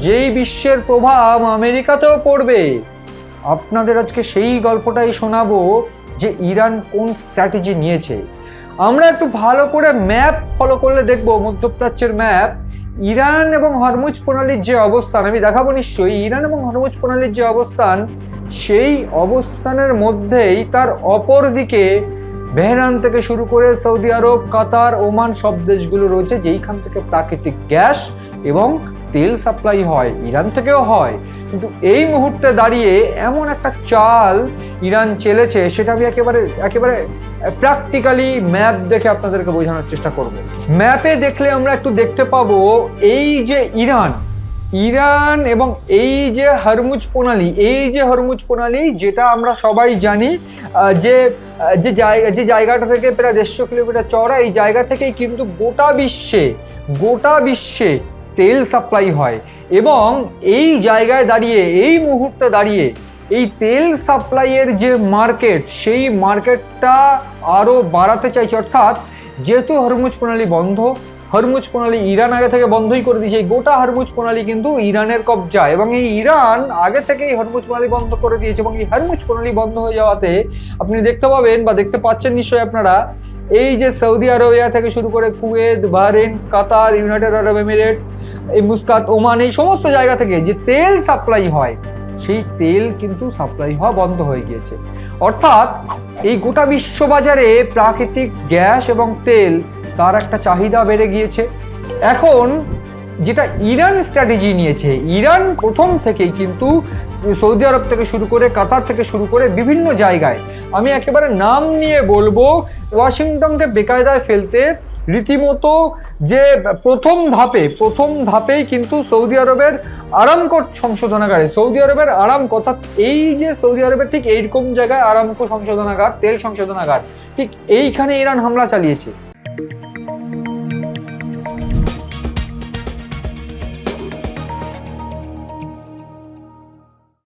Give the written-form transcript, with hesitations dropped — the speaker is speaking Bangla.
যেই বিশ্বের প্রভাব আমেরিকাতেও পড়বে। আপনাদের আজকে সেই গল্পটাই শোনাবো যে ইরান কোন স্ট্র্যাটেজি নিয়েছে। আমরা একটু ভালো করে ম্যাপ ফলো করলে দেখবো, মধ্যপ্রাচ্যের ম্যাপ, ইরান এবং হরমুজ প্রণালীর যে অবস্থান, আমি দেখাবো নিশ্চয়ই, ইরান এবং হরমুজ প্রণালীর যে অবস্থান, সেই অবস্থানের মধ্যেই তার অপর দিকে তেহরান থেকে শুরু করে সৌদি আরব, কাতার, ওমান সব দেশগুলো রয়েছে, যেইখান থেকে প্রাকৃতিক গ্যাস এবং তেল সাপ্লাই হয়, ইরান থেকেও হয়। কিন্তু এই মুহূর্তে দাঁড়িয়ে এমন একটা চাল ইরান চেলেছে, সেটা আমি একেবারে প্র্যাকটিক্যালি ম্যাপ দেখে আপনাদেরকে বোঝানোর চেষ্টা করব। ম্যাপে দেখলে আমরা একটু দেখতে পাবো এই যে ইরান এবং এই যে হরমুজ প্রণালী, যেটা আমরা সবাই জানি যে জায়গাটা থেকে প্রায় 150 কিলোমিটার চওড়া, এই জায়গা থেকেই কিন্তু গোটা বিশ্বে তেল সাপ্লাই হয়। এবং এই জায়গায় দাঁড়িয়ে, এই মুহূর্তে দাঁড়িয়ে এই তেল সাপ্লাইয়ের যে মার্কেট, সেই মার্কেটটা আরো বাড়াতে চাইছে। অর্থাৎ যেহেতু হরমুজ প্রণালী বন্ধ, হরমুজ প্রণালী ইরান আগে থেকে বন্ধই করে দিয়েছে, এই গোটা হরমুজ প্রণালী কিন্তু ইরানের কবজা, এবং এই ইরান আগে থেকেই হরমুজ প্রণালী বন্ধ করে দিয়েছে। এবং এই হরমুজ প্রণালী বন্ধ হয়ে যাওয়াতে আপনি দেখতে পাবেন বা দেখতে পাচ্ছেন নিশ্চয়ই আপনারা, এই যে সৌদি আরবিয়া থেকে শুরু করে কুয়েত, বাহরেন, কাতার, ইউনাইটেড আরব এমিরেটস, এই মুস্কাত, ওমান, এই সমস্ত জায়গা থেকে যে তেল সাপ্লাই হয়, সেই তেল কিন্তু সাপ্লাই হওয়া বন্ধ হয়ে গিয়েছে। অর্থাৎ এই গোটা বিশ্ববাজারে প্রাকৃতিক গ্যাস এবং তেল, তার একটা চাহিদা বেড়ে গিয়েছে। এখন যেটা ইরান স্ট্র্যাটেজি নিয়েছে, ইরান প্রথম থেকেই কিন্তু সৌদি আরব থেকে শুরু করে, কাতার থেকে শুরু করে বিভিন্ন জায়গায়, আমি একেবারে নাম নিয়ে বলবো, ওয়াশিংটনকে বেকায়দায় ফেলতে রীতিমতো যে প্রথম ধাপেই কিন্তু সৌদি আরবের আরামকো সংশোধনাগারে, সৌদি আরবের আরামকো, অর্থাৎ এই যে সৌদি আরবের ঠিক এইরকম জায়গায় আরামকো সংশোধনাগার, তেল সংশোধনাগার, ঠিক এইখানে ইরান হামলা চালিয়েছে।